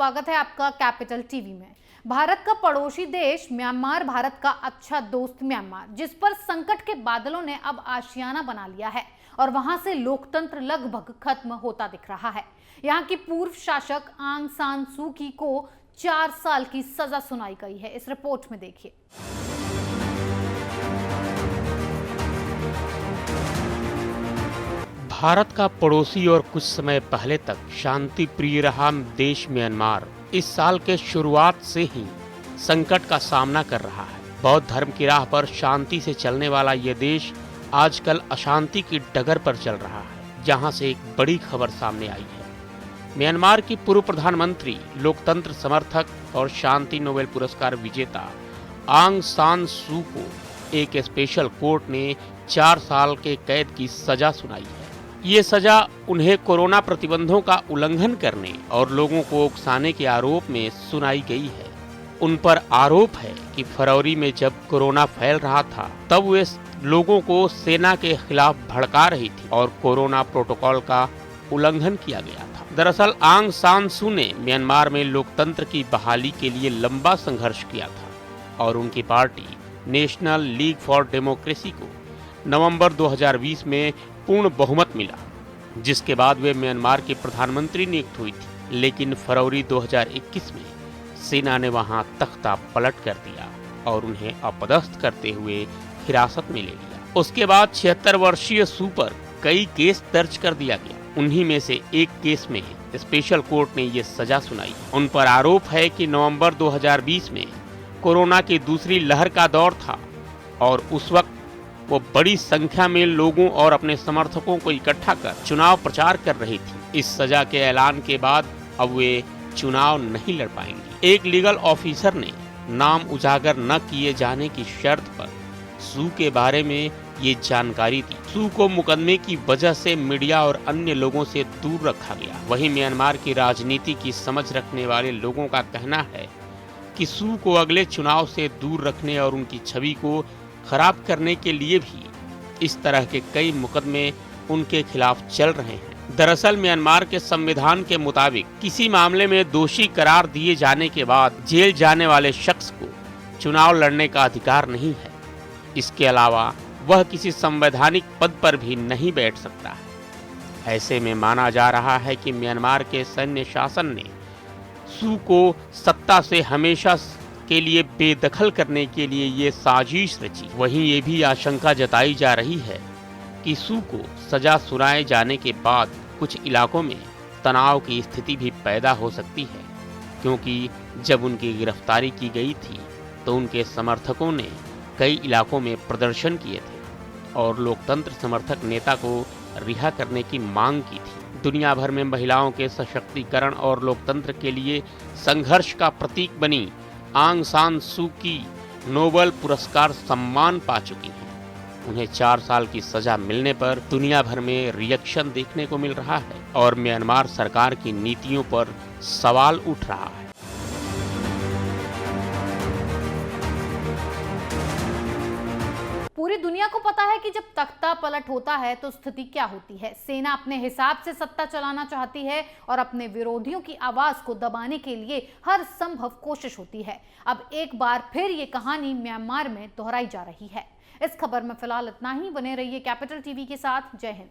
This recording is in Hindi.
स्वागत है आपका कैपिटल टीवी में। भारत का पड़ोसी देश म्यांमार, भारत का अच्छा दोस्त म्यांमार, जिस पर संकट के बादलों ने अब आशियाना बना लिया है और वहां से लोकतंत्र लगभग खत्म होता दिख रहा है। यहां की पूर्व शासक आंग सान सू की को 4 साल की सजा सुनाई गई है। इस रिपोर्ट में देखिए। भारत का पड़ोसी और कुछ समय पहले तक शांति प्रिय रहा देश म्यांमार इस साल के शुरुआत से ही संकट का सामना कर रहा है। बौद्ध धर्म की राह पर शांति से चलने वाला ये देश आजकल अशांति की डगर पर चल रहा है, जहां से एक बड़ी खबर सामने आई है। म्यांमार की पूर्व प्रधानमंत्री, लोकतंत्र समर्थक और शांति नोबेल पुरस्कार विजेता आंग सान सू को एक स्पेशल कोर्ट ने 4 साल के कैद की सजा सुनाई है। ये सजा उन्हें कोरोना प्रतिबंधों का उल्लंघन करने और लोगों को उकसाने के आरोप में सुनाई गई है। उन पर आरोप है कि फरवरी में जब कोरोना फैल रहा था तब वे लोगों को सेना के खिलाफ भड़का रही थी और कोरोना प्रोटोकॉल का उल्लंघन किया गया था। दरअसल आंग सान सू ने म्यांमार में लोकतंत्र की बहाली के लिए लंबा संघर्ष किया था और उनकी party national league for democracy को नवंबर 2020 में पूर्ण बहुमत मिला, जिसके बाद वे म्यांमार की प्रधानमंत्री नियुक्त हुई थी। लेकिन फरवरी 2021 में सेना ने वहां तख्ता पलट कर दिया और उन्हें अपदस्थ करते हुए हिरासत में ले लिया। उसके बाद 76 वर्षीय सू पर कई केस दर्ज कर दिया गया। उन्हीं में से एक केस में स्पेशल कोर्ट ने ये सजा सुनाई। उन पर आरोप है कि नवंबर 2020 में कोरोना की दूसरी लहर का दौर था और उस वक्त वो बड़ी संख्या में लोगों और अपने समर्थकों को इकट्ठा कर चुनाव प्रचार कर रही थी। इस सजा के ऐलान के बाद अब वे चुनाव नहीं लड़ पाएंगी। एक लीगल ऑफिसर ने नाम उजागर न किए जाने की शर्त पर सू के बारे में ये जानकारी दी। सू को मुकदमे की वजह से मीडिया और अन्य लोगों से दूर रखा गया। वहीं म्यांमार की राजनीति की समझ रखने वाले लोगों का कहना है कि सू को अगले चुनाव से दूर रखने और उनकी छवि को खराब करने के लिए भी इस तरह के कई मुकदमे उनके खिलाफ चल रहे हैं। दरअसल म्यांमार के संविधान के मुताबिक किसी मामले में दोषी करार दिए जाने के बाद जेल जाने वाले शख्स को चुनाव लड़ने का अधिकार नहीं है। इसके अलावा वह किसी संवैधानिक पद पर भी नहीं बैठ सकता है। ऐसे में माना जा रहा है कि म्यांमार के सैन्य शासन ने सू को सत्ता से हमेशा के लिए बेदखल करने के लिए ये साजिश रची। वहीं ये भी आशंका जताई जा रही है कि सू को सजा सुनाए जाने के बाद कुछ इलाकों में तनाव की स्थिति भी पैदा हो सकती है, क्योंकि जब उनकी गिरफ्तारी की गई थी तो उनके समर्थकों ने कई इलाकों में प्रदर्शन किए थे और लोकतंत्र समर्थक नेता को रिहा करने की मांग की थी। दुनिया भर में महिलाओं के सशक्तिकरण और लोकतंत्र के लिए संघर्ष का प्रतीक बनी आंग सान सू की नोबेल पुरस्कार सम्मान पा चुकी हैं। उन्हें 4 साल की सजा मिलने पर दुनिया भर में रिएक्शन देखने को मिल रहा है और म्यांमार सरकार की नीतियों पर सवाल उठ रहा है। पूरी दुनिया को पता है कि जब तख्ता पलट होता है तो स्थिति क्या होती है। सेना अपने हिसाब से सत्ता चलाना चाहती है और अपने विरोधियों की आवाज को दबाने के लिए हर संभव कोशिश होती है। अब एक बार फिर ये कहानी म्यांमार में दोहराई जा रही है। इस खबर में फिलहाल इतना ही। बने रहिए कैपिटल टीवी के साथ। जय हिंद।